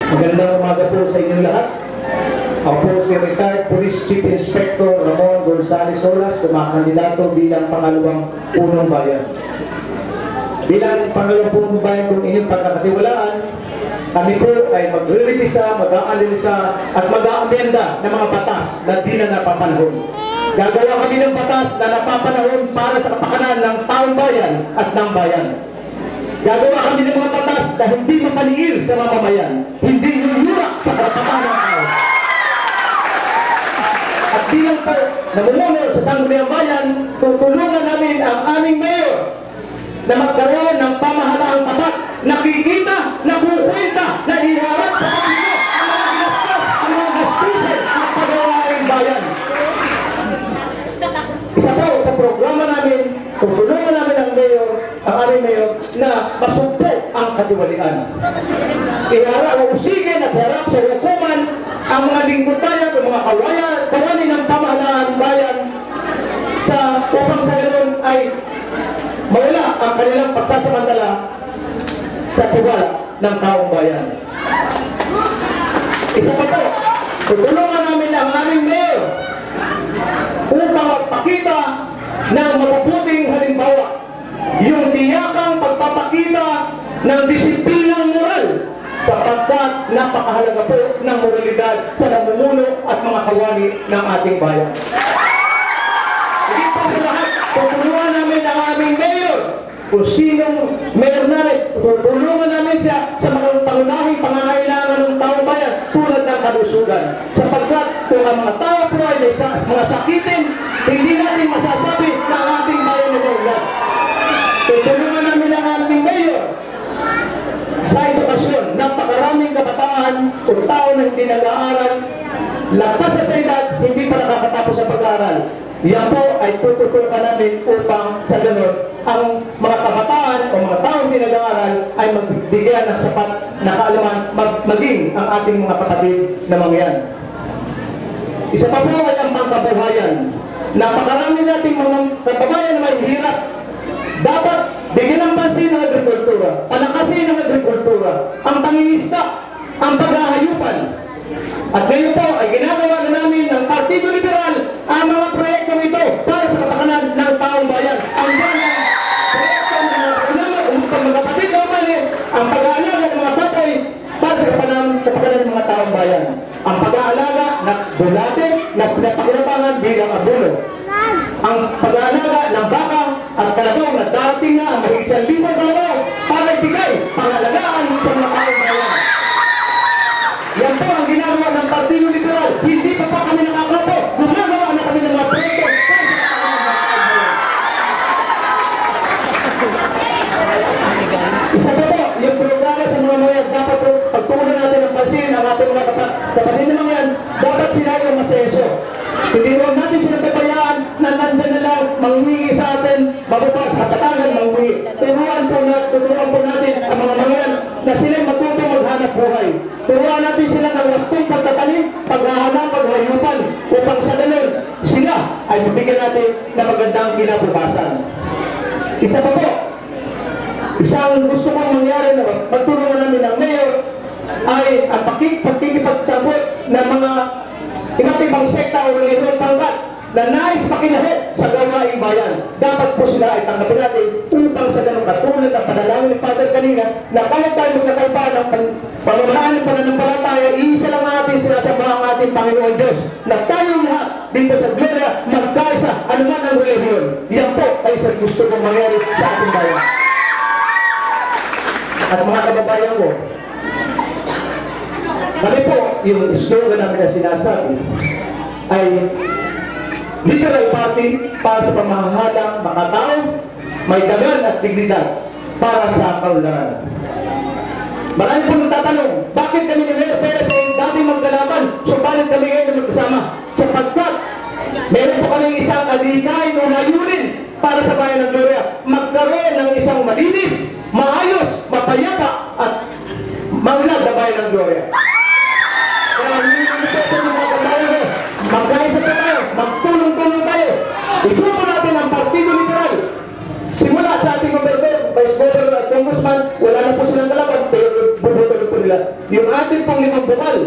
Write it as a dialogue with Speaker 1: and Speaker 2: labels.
Speaker 1: Magandang umaga po sa inyong lahat. Ako po si Retired Police Chief Inspector Ramon Gonzales Solas, kumakandidato bilang pangalawang punong bayan. Bilang pangalawang punong bayan kung inyong pagkakatiwalaan, kami po ay magre-revisa, mag-aanalisa at mag-aamenda ng mga batas na di na napapanahon. Gagawa kami ng batas na napapanahon para sa kapakanan ng taong bayan at ng bayan. Gagawa kami ng mga batas na hindi mapaniil sa mamamayan, hindi yuyura sa karapatan ng tao. At bilang po namumuno sa Sangguniang Bayan, tutulungan namin ang aming mayor na magkaroon ng pamahalaang tapat, nakikita, nakukwenta, na iharap sa kanila ang mga gastusin at pagawaing bayan. Isa po sa programa namin, tutulungan namin ang mayor, ang aming mayor, na masugpo ang katiwalian. Iharap o usigin at iharap sa hukuman ang mga lingkod bayan o mga kawani ng pamahalaan bayan upang sa ganun ay mawala ang kanilang pagsasamantala sa tiwala ng taong bayan. Isa pa po, tutulungan namin ang aming mayor upang magpakita ng mabubuting halimbawa, yung tiyakang pagpapakita ng disiplinang moral, sapagkat napakahalaga po ng moralidad sa namumuno at mga kawani ng ating bayan. Hindi po sa lahat, tutulungan namin ang aming mayor kung sinong mayor namin. Tutulungan namin siya sa mga pangunahing pangangailangan ng taong bayan tulad ng kalusugan. Sapagkat kung ang mga tao po ay may mga sakitin, hindi natin masasabi na ang ating bayan na gawin. Tutulungan namin ang aming mayor sa edukasyon. Napakaraming kabataan o tao na hindi nag-aaral, lakas sa edad, hindi pa nakakatapos sa pag-aaral. Yan po ay tutulungan namin upang sa ganun ang mga kabataan o mga taong hindi nag-aaral ay magbigyan ng sapat na kaalaman maging ang ating mga kapatid na mangyan. Isa pa po ay ang pangkabuhayan. Napakarami nating mga kababayan na may hirap. Dapat bigyan ng pansin ng agrikultura, palakasin ng agrikultura, ang pangingisda, ang paghahayupan. At ngayon po ay ginagawa na namin ng Partido Liberal ang mga proyektong ito para sa kapakanan ng taong bayan. Ang ganang proyekto ng mga kapatid na umali, ang pag-aalaga ng mga tatay para sa kapakanan ng mga taong bayan. Ang pag-aalaga na bulate na pinapakinabangan bilang abulo. Ang pag-aalaga ng baka at kalabaw na dating na mahigit 1,000 kalabaw para ibigay pangalagaan sa mga taong bayan. Yan po ang ginagawa ng Partido Liberal. Hindi pa pa kami nakakapo. Gumagawa na kami ng mga proyekto. Isa pa po, yung programa sa mga mayag, dapat po pagtuunan natin ng pansin ang ating mga kapatid naman yan, dapat sila yung maseso. Hindi huwag natin silang pabayaan na nandun na lang manghingi sa atin, bababa sa katatangan manghingi. Turuan po natin ang mga mangyayang na sila'y matutong maghanap buhay. Turuan natin sila ng wastong pagtatanim, paghahanap, paghayupan, upang sa ganun sila ay mabigyan natin na magandang kinabukasan. Isa pa po, isang gusto kong mangyari na magtulungan namin ng mayor ay ang pagkikipagsabot ng mga iba't ibang sekta o relihiyong pangkat na nais pakilahit sa gawaing bayan. Dapat po sila ay tanggapin natin upang sa ganun katulad ang panalangin ni Father kanina na kahit tayo magkakaiba ng pamamahaan ng pananampalataya, iisa lang natin sinasamba ang ating Panginoon Diyos na tayong lahat dito sa Gloria magkaisa anuman ang relihiyon. Yan po ay isang gusto kong mangyari sa ating bayan. At mga kababayan ko, kami po, yung slogan namin na sinasabi ay Liberal Party para sa pamahalang makatao, may dagan at dignidad para sa kaunlaran. Marami po nagtatanong, bakit kami ni Mayor Perez ay dating magkalaban, subalit kami ngayon na magkasama? Sapagkat meron po kami isang adhikain o layunin para sa bayan ng Gloria, magkaroon ng isang malinis, maayos, mapayapa at maunlad na bayan ng Gloria. Kaya hindi po sa mga kabayan, magkaisa po tayo, magtulong-tulong tayo. Itupo natin ang Partido Liberal. Simula sa ating Vice Governor at Congressman, wala na po silang kalaban, pero bubuto po nila. yung ating pong limang bukal